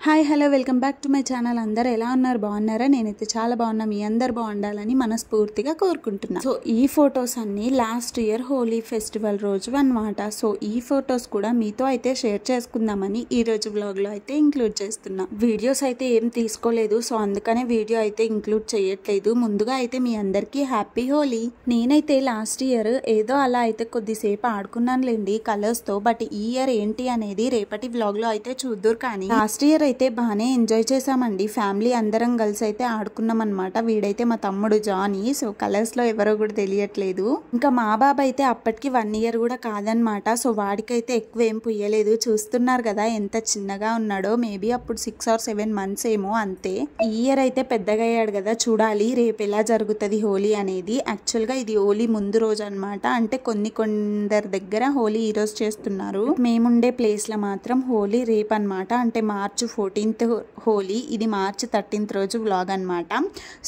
Hi hello welcome back to my channel. అందరూ ఎలా ఉన్నారు? బాగున్నారా? నేనైతే చాలా బాగున్నా. మీ అందరు బాగుండాలని మనస్ఫూర్తిగా కోరుకుంటున్నా. సో ఈ ఫొటోస్ అన్ని లాస్ట్ ఇయర్ హోలీ ఫెస్టివల్ రోజు అన్నమాట. సో ఈ ఫొటోస్ కూడా మీతో అయితే షేర్ చేసుకుందామని ఈ రోజు వ్లాగ్ లో అయితే ఇంక్లూడ్ చేస్తున్నా. వీడియోస్ అయితే ఏం తీసుకోలేదు, సో అందుకనే వీడియో అయితే ఇంక్లూడ్ చేయట్లేదు. ముందుగా అయితే మీ అందరికీ హ్యాపీ హోలీ. నేనైతే లాస్ట్ ఇయర్ ఏదో అలా అయితే కొద్దిసేపు ఆడుకున్నానులేండి కలర్స్ తో. బట్ ఈ ఇయర్ ఏంటి అనేది రేపటి వ్లాగ్ లో అయితే చూద్దురు. కానీ లాస్ట్ ఇయర్ అయితే బాగానే ఎంజాయ్ చేసామండి. ఫ్యామిలీ అందరం కలిసి అయితే ఆడుకున్నాం అనమాట. వీడైతే మా తమ్ముడు జానీ. సో కలర్స్ లో ఎవరో కూడా తెలియట్లేదు. ఇంకా మా బాబా అయితే అప్పటికి 1 ఇయర్ కూడా కాదనమాట. సో వాడికైతే ఎక్కువ ఏం పుయ్యలేదు. చూస్తున్నారు కదా ఎంత చిన్నగా ఉన్నాడో. మేబీ అప్పుడు 6 or 7 months ఏమో అంతే. ఈ ఇయర్ అయితే పెద్దగా అయ్యాడు కదా. చూడాలి రేపు ఎలా జరుగుతుంది హోలీ అనేది. యాక్చువల్ గా ఇది హోలీ ముందు రోజు అనమాట. అంటే కొందరి దగ్గర హోలీ ఈ రోజు చేస్తున్నారు. మేముండే ప్లేస్ లో మాత్రం హోలీ రేపు అనమాట. అంటే March 14th హోలీ. ఇది March 13th రోజు వ్లాగ్ అనమాట.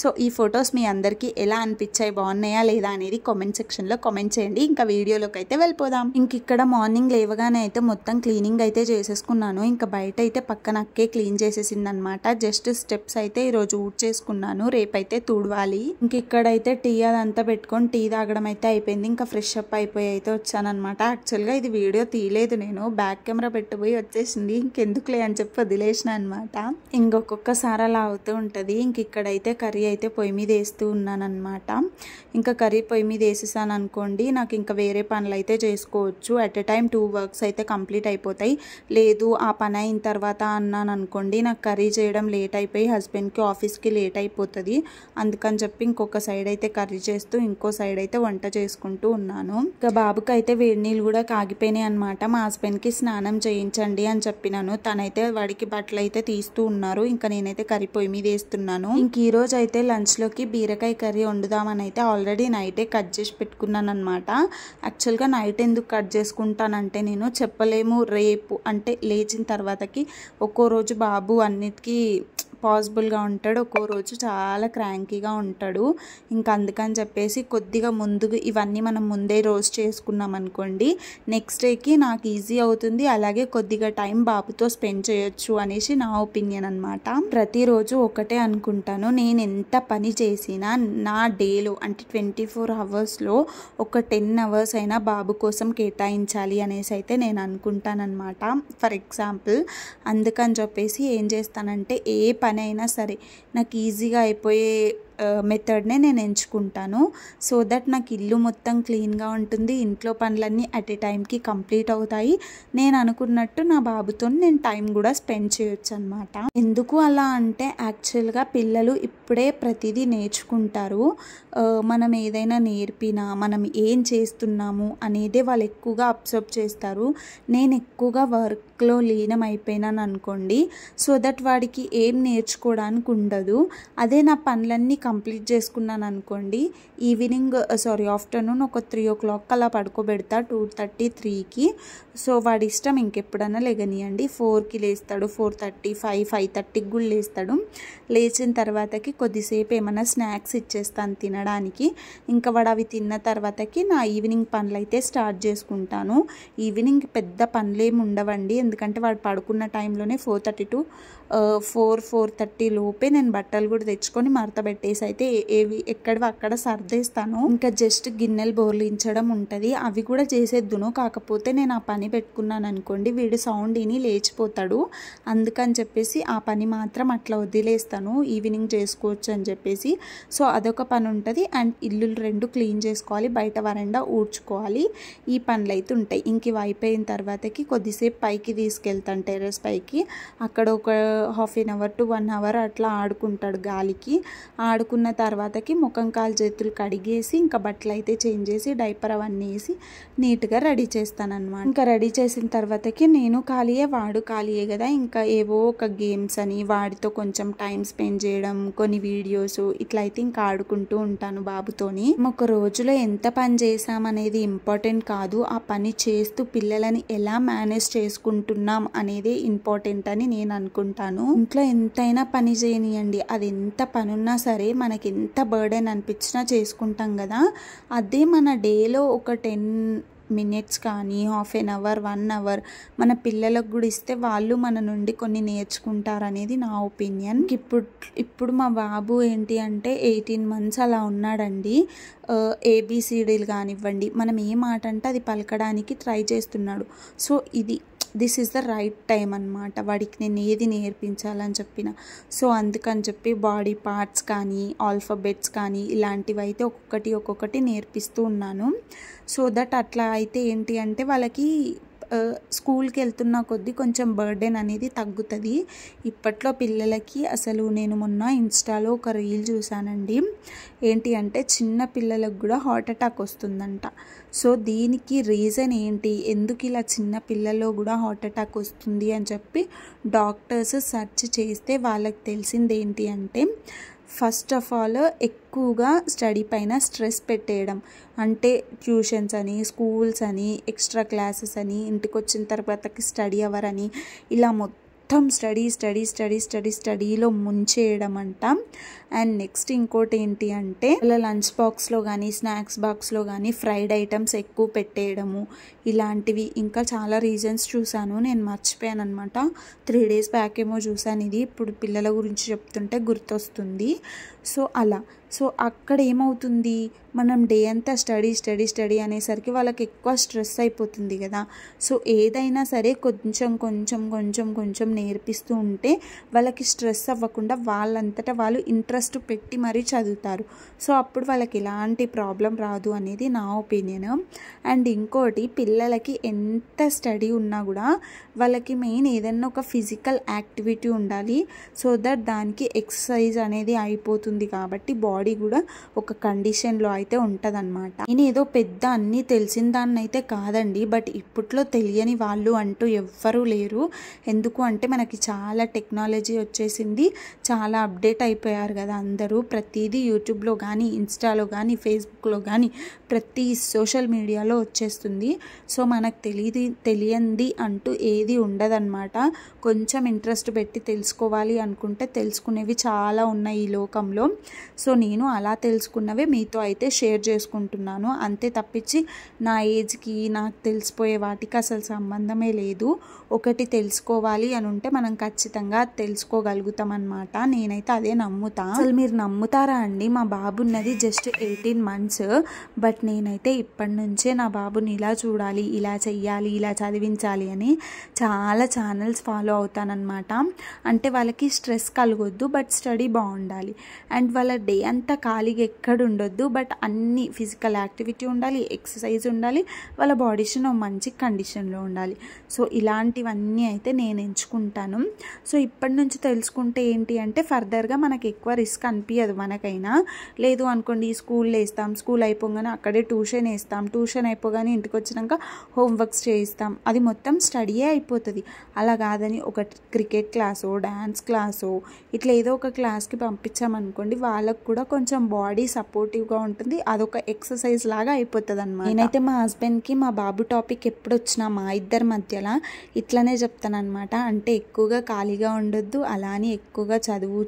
సో ఈ ఫొటోస్ మీ అందరికీ ఎలా అనిపించాయి, బాగున్నాయా లేదా అనేది కామెంట్ సెక్షన్ లో కామెంట్ చేయండి. ఇంకా వీడియోలోకి అయితే వెళ్ళిపోదాం. ఇంక ఇక్కడ మార్నింగ్ లేవగానే అయితే మొత్తం క్లీనింగ్ అయితే చేసేసుకున్నాను. ఇంకా బయట అయితే పక్కన అక్కే క్లీన్ చేసేసింది అనమాట. జస్ట్ స్టెప్స్ అయితే ఈ రోజు ఊడ్ చేసుకున్నాను. రేపైతే తుడవాలి. ఇంక ఇక్కడైతే టీ అదంతా పెట్టుకొని టీ తాగడం అయితే అయిపోయింది. ఇంకా ఫ్రెష్ అప్ అయిపోయి అయితే వచ్చాను అనమాట. యాక్చువల్ గా ఇది వీడియో తీయలేదు, నేను బ్యాక్ కెమెరా పెట్టిపోయి వచ్చేసింది. ఇంకెందుకులే అని చెప్పి వదిలేసిన అనమాట. ఇంకొకసారి అలా అవుతూ ఉంటుంది. ఇంక ఇక్కడైతే కర్రీ అయితే పొయ్యి మీద వేస్తూ ఉన్నాను అనమాట. ఇంకా కర్రీ పొయ్యి మీద వేసేసాను అనుకోండి, నాకు ఇంకా వేరే పనులు అయితే చేసుకోవచ్చు. అట్ ఎ టైం 2 వర్క్స్ అయితే కంప్లీట్ అయిపోతాయి. లేదు ఆ పని అయిన తర్వాత అన్నాను అనుకోండి, నాకు కర్రీ చేయడం లేట్ అయిపోయి హస్బెండ్కి ఆఫీస్కి లేట్ అయిపోతుంది. అందుకని చెప్పి ఇంకొక సైడ్ అయితే కర్రీ చేస్తూ ఇంకో సైడ్ అయితే వంట చేసుకుంటూ ఉన్నాను. ఇంకా బాబుకి అయితే వేడి నీళ్ళు కూడా కాగిపోయినాయి అనమాట. మా హస్బెండ్కి స్నానం చేయించండి అని చెప్పినాను. తనైతే వాడికి బట్టలు అయితే తీస్తూ ఉన్నారు. ఇంకా నేనైతే కర్రీ పొయ్యి మీద వేస్తున్నాను. ఇంక ఈ రోజు అయితే లంచ్ లోకి బీరకాయ కర్రీ వండుదామని అయితే ఆల్రెడీ నైటే కట్ చేసి పెట్టుకున్నాను అనమాట. యాక్చువల్గా నైట్ ఎందుకు కట్ చేసుకుంటానంటే నేను చెప్పలేము. రేపు అంటే లేచిన తర్వాతకి ఒక్కో రోజు బాబు అన్నిటికీ పాసిబుల్గా ఉంటాడు, ఒక్కో రోజు చాలా క్రాంకీగా ఉంటాడు. ఇంకా అందుకని చెప్పేసి కొద్దిగా ముందుగా ఇవన్నీ మనం ముందే రోజు చేసుకున్నాం అనుకోండి, నెక్స్ట్ డేకి నాకు ఈజీ అవుతుంది. అలాగే కొద్దిగా టైం బాబుతో స్పెండ్ చేయొచ్చు అనేసి నా ఒపీనియన్ అనమాట. ప్రతిరోజు ఒకటే అనుకుంటాను, నేను ఎంత పని చేసినా నా డేలో అంటే 24 hours ఒక 10 hours అయినా బాబు కోసం కేటాయించాలి అనేసి అయితే నేను అనుకుంటానమాట. ఫర్ ఎగ్జాంపుల్ అందుకని చెప్పేసి ఏం చేస్తానంటే ఏ పని అయినా సరే నాకు ఈజీగా అయిపోయే మెథడ్నే నేను ఎంచుకుంటాను. సో దట్ నాకు ఇల్లు మొత్తం క్లీన్గా ఉంటుంది, ఇంట్లో పనులన్నీ అట్ ఏ టైంకి కంప్లీట్ అవుతాయి. నేను అనుకున్నట్టు నా బాబుతో నేను టైం కూడా స్పెండ్ చేయొచ్చు అనమాట. ఎందుకు అలా అంటే యాక్చువల్గా పిల్లలు ఇప్పుడే ప్రతిదీ నేర్చుకుంటారు. మనం ఏదైనా నేర్పినా మనం ఏం చేస్తున్నాము అనేదే వాళ్ళు ఎక్కువగా అబ్జర్వ్ చేస్తారు. నేను ఎక్కువగా వర్క్లో లీనం అయిపోయినాను అనుకోండి, సో దట్ వాడికి ఏం నేర్చుకోవడానికి ఉండదు. అదే నా పనులన్నీ కంప్లీట్ చేసుకున్నాను అనుకోండి, ఆఫ్టర్నూన్ ఒక 3 o'clock అలా పడుకోబెడతా, 2:30, 3కి. సో వాడి ఇష్టం, ఇంకెప్పుడన్నా లేగనియండి. 4కి లేస్తాడు, 4:30, 5:30కి కూడా లేస్తాడు. లేచిన తర్వాతకి కొద్దిసేపు ఏమైనా స్నాక్స్ ఇచ్చేస్తాను తినడానికి. ఇంకా వాడు అవి తిన్న తర్వాతకి నా ఈవినింగ్ పనులు అయితే స్టార్ట్ చేసుకుంటాను. ఈవినింగ్ పెద్ద పనులేమి ఉండవండి, ఎందుకంటే వాడు పడుకున్న టైంలోనే 4:30 to 4:30 లోపే నేను బట్టలు కూడా తెచ్చుకొని మడత పెట్టేసి అయితే ఏవి ఎక్కడివి అక్కడ సర్దేస్తాను. ఇంకా జస్ట్ గిన్నెలు బోర్లించడం ఉంటుంది, అవి కూడా చేసేద్దును. కాకపోతే నేను ఆ పని పెట్టుకున్నాను అనుకోండి, వీడు సౌండ్ విని లేచిపోతాడు. అందుకని చెప్పేసి ఆ పని మాత్రం అట్లా వదిలేస్తాను, ఈవినింగ్ చేసుకోవచ్చు అని చెప్పేసి. సో అదొక పని ఉంటుంది. అండ్ ఇల్లు 2 క్లీన్ చేసుకోవాలి, బయట వరండా ఊడ్చుకోవాలి. ఈ పనులు అయితే ఉంటాయి. ఇంక ఇవి అయిపోయిన తర్వాతకి కొద్దిసేపు పైకి తీసుకెళ్తాను, టెర్రస్ పైకి. అక్కడ ఒక 1/2 hour to 1 hour అట్లా ఆడుకుంటాడు గాలికి. ఆడుకున్న తర్వాతకి ముఖం కాలు చేతులు కడిగేసి ఇంకా బట్టలు అయితే చేంజ్ చేసి డైపర్ అవన్నీ వేసి నీట్గా రెడీ చేస్తానన్నమాట. ఇంకా రెడీ చేసిన తర్వాతకి నేను ఖాళీయే, వాడు ఖాళీయే కదా. ఇంకా ఏవో ఒక గేమ్స్ అని వాడితో కొంచెం టైం స్పెండ్ చేయడం, కొన్ని వీడియోస్ ఇట్లా అయితే ఇంకా ఆడుకుంటూ ఉంటాను బాబుతోని. ఒక రోజులో ఎంత పని చేసామనేది ఇంపార్టెంట్ కాదు, ఆ పని చేస్తూ పిల్లలని ఎలా మేనేజ్ చేసుకుంటున్నాం అనేది ఇంపార్టెంట్ అని నేను అనుకుంటాను. ఇంట్లో ఎంతైనా పని చేయనియండి, అది ఎంత పనున్నా సరే మనకి ఎంత బర్డెన్ అనిపించినా చేసుకుంటాం కదా. అదే మన డేలో ఒక 10 మినిట్స్ కానీ, హాఫ్ ఎన్ అవర్, 1 అవర్ మన పిల్లలకు కూడా ఇస్తే వాళ్ళు మన నుండి కొన్ని నేర్చుకుంటారనేది నా ఒపీనియన్. ఇప్పుడు మా బాబు ఏంటి అంటే 18 మంత్స్ అలా ఉన్నాడండి. ఏబిసిడీలు కానివ్వండి, మనం ఏ మాట అంటే అది పలకడానికి ట్రై చేస్తున్నాడు. So this is the right time అనమాట వాడికి నేను ఏది నేర్పించాలని చెప్పిన. సో అందుకని చెప్పి బాడీ పార్ట్స్ కానీ, ఆల్ఫాబెట్స్ కానీ ఇలాంటివి అయితే ఒక్కొక్కటి నేర్పిస్తూ ఉన్నాను. సో దట్ అట్లా అయితే ఏంటి అంటే వాళ్ళకి స్కూల్కి వెళ్తున్న కొద్దీ కొంచెం బర్డెన్ అనేది తగ్గుతుంది. ఇప్పట్లో పిల్లలకి అసలు నేను మొన్న ఇన్స్టాలో ఒక రీల్ చూసానండి. ఏంటి అంటే చిన్న పిల్లలకు కూడా హార్ట్ అటాక్ వస్తుందంట. సో దీనికి రీజన్ ఏంటి, ఎందుకు ఇలా చిన్న పిల్లల్లో కూడా హార్ట్ అటాక్ వస్తుంది అని చెప్పి డాక్టర్స్ సెర్చ్ చేస్తే వాళ్ళకి తెలిసింది ఏంటి అంటే ఫస్ట్ ఆఫ్ ఆల్ ఎక్కువగా స్టడీ పైన స్ట్రెస్ పెట్టేయడం. అంటే ట్యూషన్స్ అని, స్కూల్స్ అని, ఎక్స్ట్రా క్లాసెస్ అని, ఇంటికి వచ్చిన తర్వాతకి స్టడీ అవర్ అని, ఇలా మొత్తం స్టడీలో ముంచేయడం అంట. అండ్ నెక్స్ట్ ఇంకోటి ఏంటి అంటే వాళ్ళ లంచ్ బాక్స్లో కానీ, స్నాక్స్ బాక్స్లో కానీ ఫ్రైడ్ ఐటమ్స్ ఎక్కువ పెట్టేయడము, ఇలాంటివి ఇంకా చాలా రీజన్స్ చూశాను. నేను మర్చిపోయాను అనమాట. 3 days బ్యాక్ ఏమో చూశాను ఇది. ఇప్పుడు పిల్లల గురించి చెప్తుంటే గుర్తొస్తుంది. సో అక్కడ ఏమవుతుంది, మనం డే అంతా స్టడీ అనేసరికి వాళ్ళకి ఎక్కువ స్ట్రెస్ అయిపోతుంది కదా. సో ఏదైనా సరే కొంచెం నేర్పిస్తూ ఉంటే వాళ్ళకి స్ట్రెస్ అవ్వకుండా వాళ్ళంతటా వాళ్ళు ఇంట్రెస్ట్ పెట్టి మరీ చదువుతారు. సో అప్పుడు వాళ్ళకి ఎలాంటి ప్రాబ్లం రాదు అనేది నా ఒపీనియన్. అండ్ ఇంకోటి, పిల్లలకి ఎంత స్టడీ ఉన్నా కూడా వాళ్ళకి మెయిన్ ఏదైనా ఒక ఫిజికల్ యాక్టివిటీ ఉండాలి. సో దట్ దానికి ఎక్సర్సైజ్ అనేది అయిపోతుంది కాబట్టి బాడీ కూడా ఒక కండిషన్లో అయితే ఉంటుంది అనమాట. నేను ఏదో పెద్ద అన్నీ తెలిసిన దాన్ని అయితే కాదండి, బట్ ఇప్పట్లో తెలియని వాళ్ళు అంటూ ఎవ్వరూ లేరు. ఎందుకు అంటే మనకి చాలా టెక్నాలజీ వచ్చేసింది, చాలా అప్డేట్ అయిపోయారు కదా అందరూ. ప్రతిదీ యూట్యూబ్లో కానీ, ఇన్స్టాలో కానీ, ఫేస్బుక్లో కానీ, ప్రతి సోషల్ మీడియాలో వచ్చేస్తుంది. సో మనకు తెలియంది అంటూ ఏది ఉండదన్నమాట. కొంచెం ఇంట్రెస్ట్ పెట్టి తెలుసుకోవాలి అనుకుంటే తెలుసుకునేవి చాలా ఉన్నాయి ఈ లోకంలో. సో నేను అలా తెలుసుకున్నవే మీతో అయితే షేర్ చేసుకుంటున్నాను. అంతే తప్పించి నా ఏజ్కి నాకు తెలిసిపోయే వాటికి అసలు సంబంధమే లేదు. ఒకటి తెలుసుకోవాలి అని ఉంటే మనం ఖచ్చితంగా తెలుసుకోగలుగుతాం అన్నమాట. నేనైతే అదే నమ్ముతా. అసలు మీరు నమ్ముతారా అండి, మా బాబు ఉన్నది జస్ట్ 18 months, బట్ నేనైతే ఇప్పటి నుంచే నా బాబుని ఇలా చూడాలి, ఇలా చెయ్యాలి, ఇలా చదివించాలి అని చాలా ఛానల్స్ ఫాలో అవుతానన్నమాట. అంటే వాళ్ళకి స్ట్రెస్ కలగొద్దు, బట్ స్టడీ బాగుండాలి. అండ్ వాళ్ళ డే అంతా ఖాళీగా ఎక్కడ ఉండొద్దు, బట్ అన్ని ఫిజికల్ యాక్టివిటీ ఉండాలి, ఎక్సర్సైజ్ ఉండాలి, వాళ్ళ బాడీషన్ మంచి కండిషన్లో ఉండాలి. సో ఇలాంటివన్నీ అయితే నేను ఎంచుకుంటాను. సో ఇప్పటి నుంచి తెలుసుకుంటే ఏంటి అంటే ఫర్దర్గా మనకి ఎక్కువ రిస్క్ అనిపించదు. మనకైనా లేదు అనుకోండి, స్కూల్లో వేస్తాం, స్కూల్ అయిపోగానే అక్కడే ట్యూషన్ వేస్తాం, ట్యూషన్ అయిపోగానే ఇంటికి వచ్చినాక హోంవర్క్స్ చేయిస్తాం, అది మొత్తం స్టడీయే అయిపోతుంది. అలా కాదని ఒక క్రికెట్ క్లాసో, డ్యాన్స్ క్లాసో, ఇట్లా ఏదో ఒక క్లాస్కి పంపించామనుకోండి, వాళ్ళకు కూడా కొంచెం బాడీ సపోర్టివ్గా ఉంటుంది, అదొక ఎక్సర్సైజ్ లాగా అయిపోతుంది అన్నమాట. నేనైతే మా హస్బెండ్కి మా బాబు టాపిక్ ఎప్పుడు వచ్చినా మా ఇద్దరి మధ్యలో ఇట్లనే చెప్తాను అనమాట. అంటే ఎక్కువగా ఖాళీగా ఉండొద్దు, అలా అని ఎక్కువగా చదువు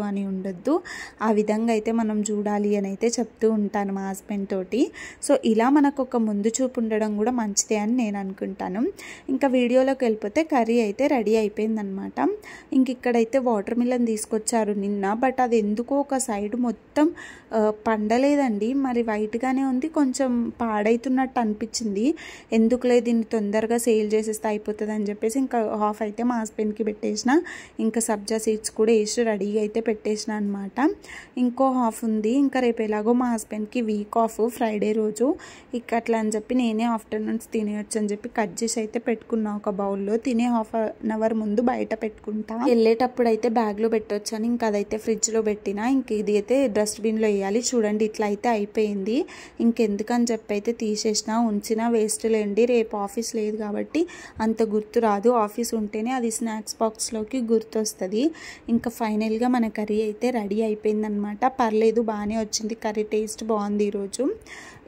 అని ఉండొద్దు, ఆ విధంగా అయితే మనం చూడాలి అని అయితే చెప్తూ ఉంటాను మా హస్బెండ్ తోటి. సో ఇలా మనకు ఒక ముందు చూపు ఉండడం కూడా మంచిదే అని నేను అనుకుంటాను. ఇంకా వీడియోలోకి వెళ్ళిపోతే కర్రీ అయితే రెడీ అయిపోయిందనమాట. ఇంక ఇక్కడైతే వాటర్ మిలన్ తీసుకొచ్చారు నిన్న, బట్ అది ఎందుకో ఒక సైడ్ మొత్తం పండలేదండి, మరి వైట్గానే ఉంది, కొంచెం పాడైతున్నట్టు అనిపించింది. ఎందుకులే దీన్ని తొందరగా సేల్ చేసేస్తే అయిపోతుంది అని చెప్పేసి ఇంకా హాఫ్ అయితే మా హస్బెండ్కి పెట్టేసిన, ఇంకా సబ్జా సీడ్స్ కూడా వేసి రెడీగా అయితే పెట్టేసిన అనమాట. ఇంకో హాఫ్ ఉంది, ఇంకా రేపు ఎలాగో మా హస్బెండ్కి వీక్ ఆఫ్, ఫ్రైడే రోజు, ఇక అట్లా అని చెప్పి నేనే ఆఫ్టర్నూన్స్ తినేయచ్చు అని చెప్పి కట్ చేసి అయితే పెట్టుకున్నా ఒక బౌల్లో. తినే ½ ముందు బయట పెట్టుకుంటా, వెళ్ళేటప్పుడు అయితే బ్యాగ్లో పెట్టవచ్చు అని ఇంకా అదైతే ఫ్రిడ్జ్లో పెట్టిన. ఇంక ఇది అయితే డస్ట్బిన్లో వేయాలి. చూడండి ఇట్లా అయితే అయిపోయింది. ఇంకెందుకని చెప్పి అయితే తీసేసిన, ఉంచిన వేస్ట్ లేండి, రేపు ఆఫీస్ లేదు కాబట్టి అంత గుర్తు రాదు, ఆఫీస్ ఉంటేనే అది స్నాక్స్ బాక్స్లోకి గుర్తు వస్తుంది. ఇంకా ఫైనల్గా మన కర్రీ అయితే రెడీ అయిపోయిందనమాట. పర్లేదు, బాగానే వచ్చింది కర్రీ, టేస్ట్ బాగుంది ఈరోజు.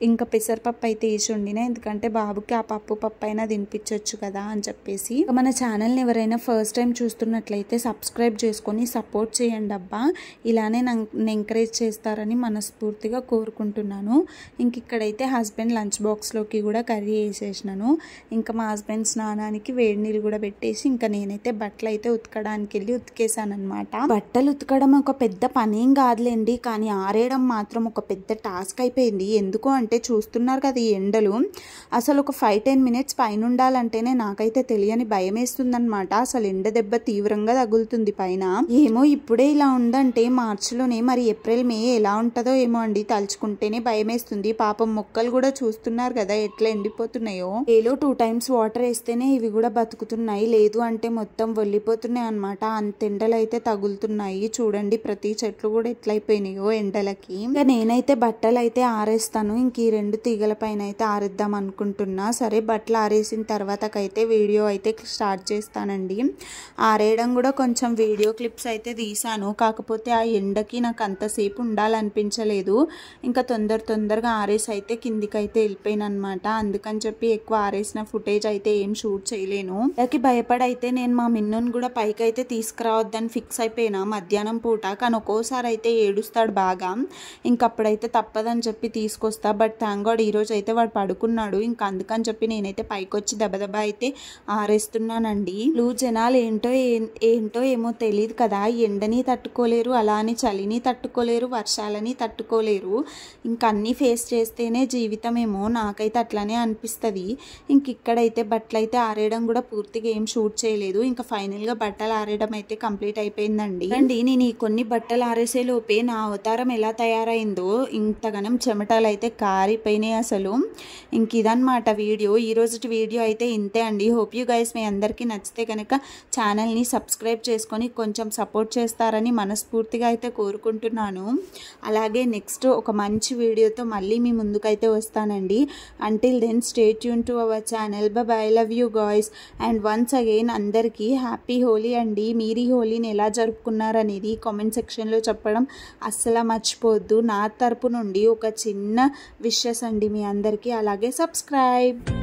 ఇంకా పెసరపప్పు అయితే వేసి వండిన, ఎందుకంటే బాబుకి ఆ పప్పు అయినా తినిపించవచ్చు కదా అని చెప్పేసి. మన ఛానల్ని ఎవరైనా ఫస్ట్ టైం చూస్తున్నట్లయితే సబ్స్క్రైబ్ చేసుకొని సపోర్ట్ చేయండి అబ్బా, ఇలానే నన్ను ఎంకరేజ్ చేస్తారని మనస్ఫూర్తిగా కోరుకుంటున్నాను. ఇంక ఇక్కడైతే హస్బెండ్ లంచ్ బాక్స్లోకి కూడా కర్రీ వేసేసినాను. ఇంకా మా హస్బెండ్ స్నానానికి వేడి నీళ్ళు కూడా పెట్టేసి ఇంకా నేనైతే బట్టలు అయితే ఉతకడానికి వెళ్ళి ఉతికేసాను అనమాట. బట్టలు ఉతకడం ఒక పెద్ద పనేం కాదులేండి, కానీ ఆరేయడం మాత్రం ఒక పెద్ద టాస్క్ అయిపోయింది. ఎందుకు అంటే చూస్తున్నారు కదా ఈ ఎండలు, అసలు ఒక 5-10 మినిట్స్ పైన ఉండాలంటేనే నాకైతే తెలియని భయం వేస్తుందన్నమాట. అసలు ఎండ దెబ్బ తీవ్రంగా తగులుతుంది పైన. ఏమో ఇప్పుడే ఇలా ఉందంటే మార్చిలోనే మరి ఏప్రిల్ మే ఎలా ఉంటుందో ఏమో అండి, తలుచుకుంటేనే భయం వేస్తుంది. పాపం మొక్కలు కూడా చూస్తున్నారు కదా ఎట్లా ఎండిపోతున్నాయో. ఏలో 2 టైమ్స్ వాటర్ వేస్తేనే ఇవి కూడా బతుకుతున్నాయి, లేదు అంటే మొత్తం వెళ్ళిపోతున్నాయి అనమాట. అంత ఎండలు అయితే తగులుతున్నాయి చూడండి, ప్రతి చెట్లు కూడా ఎట్లయిపోయినాయో ఎండలకి. ఇంకా నేనైతే బట్టలు అయితే ఆరేస్తాను, ఇంక ఈ 2 తీగల పైన అయితే ఆరేద్దాం అనుకుంటున్నా. సరే బట్టలు ఆరేసిన తర్వాతకైతే వీడియో అయితే స్టార్ట్ చేస్తానండి. ఆరేయడం కూడా కొంచెం వీడియో క్లిప్స్ అయితే తీసాను, కాకపోతే ఆ ఎండకి నాకు అంతసేపు ఉండాలనిపించలేదు. ఇంకా తొందరగా ఆరేసి అయితే కిందికి అయితే వెళ్ళిపోయిన అనమాట. అందుకని చెప్పి ఎక్కువ ఆరేసిన ఫుటేజ్ అయితే ఏం షూట్ చేయలేను. దానికి భయపడైతే నేను మా మిన్నుని కూడా పైకి అయితే తీసుకురావద్దని ఫిక్స్ అయిపోయినా మధ్యాహ్నం పూట. కానీ ఒక్కోసారి అయితే ఏడుస్తాడు బాగా, ఇంకప్పుడైతే తప్పదని చెప్పి తీసుకొస్తా. బట్ థ్యాంక్ గాడ్ ఈరోజు అయితే వాడు పడుకున్నాడు, ఇంకా అందుకని చెప్పి నేనైతే పైకి వచ్చి దెబ్బ అయితే ఆరేస్తున్నానండి. జనాలు ఏంటో ఏమో తెలియదు కదా, ఎండని తట్టుకోలేరు, అలా అని చలిని తట్టుకోలేరు, వర్షాలని తట్టుకోలేరు. ఇంకా అన్నీ ఫేస్ చేస్తేనే జీవితం ఏమో, నాకైతే అట్లానే అనిపిస్తుంది. ఇంక ఇక్కడైతే బట్టలు అయితే ఆరేయడం కూడా పూర్తిగా ఏం షూట్ చేయలేదు. ఇంకా ఫైనల్గా బట్టలు ఆరేయడం అయితే కంప్లీట్ అయిపోయిందండి. నేను ఈ కొన్ని బట్టలు ఆరేసే లోపే నా అవతారం ఎలా తయారైందో, ఇంతగానం చెమటలు అయితే కారిపోయినాయి అసలు. ఇంక ఇదన్నమాట వీడియో. ఈరోజు వీడియో అయితే ఇంతే అండి. హోప్ యూ గైస్ మీ అందరికీ నచ్చితే కనుక ఛానల్ని సబ్స్క్రైబ్ చేసుకొని కొంచెం సపోర్ట్ చేస్తారని మనస్ఫూర్తిగా అయితే కోరుకుంటున్నాను. అలాగే నెక్స్ట్ ఒక మంచి వీడియోతో మళ్ళీ మీ ముందుకైతే వస్తానండి. Until then stay tune to our channel. Bye, love you guys. And once again అందరికీ హ్యాపీ హోలీ అండి. మీరు ఈ హోలీని ఎలా జరుపుకున్నారనేది కామెంట్ సెక్షన్లో చెప్పడం అస్సలు మర్చిపోవద్దు. నా తరపు నుండి ఒక చిన్న విషెస్ అండి మీ అందరికీ. అలాగే సబ్స్క్రైబ్.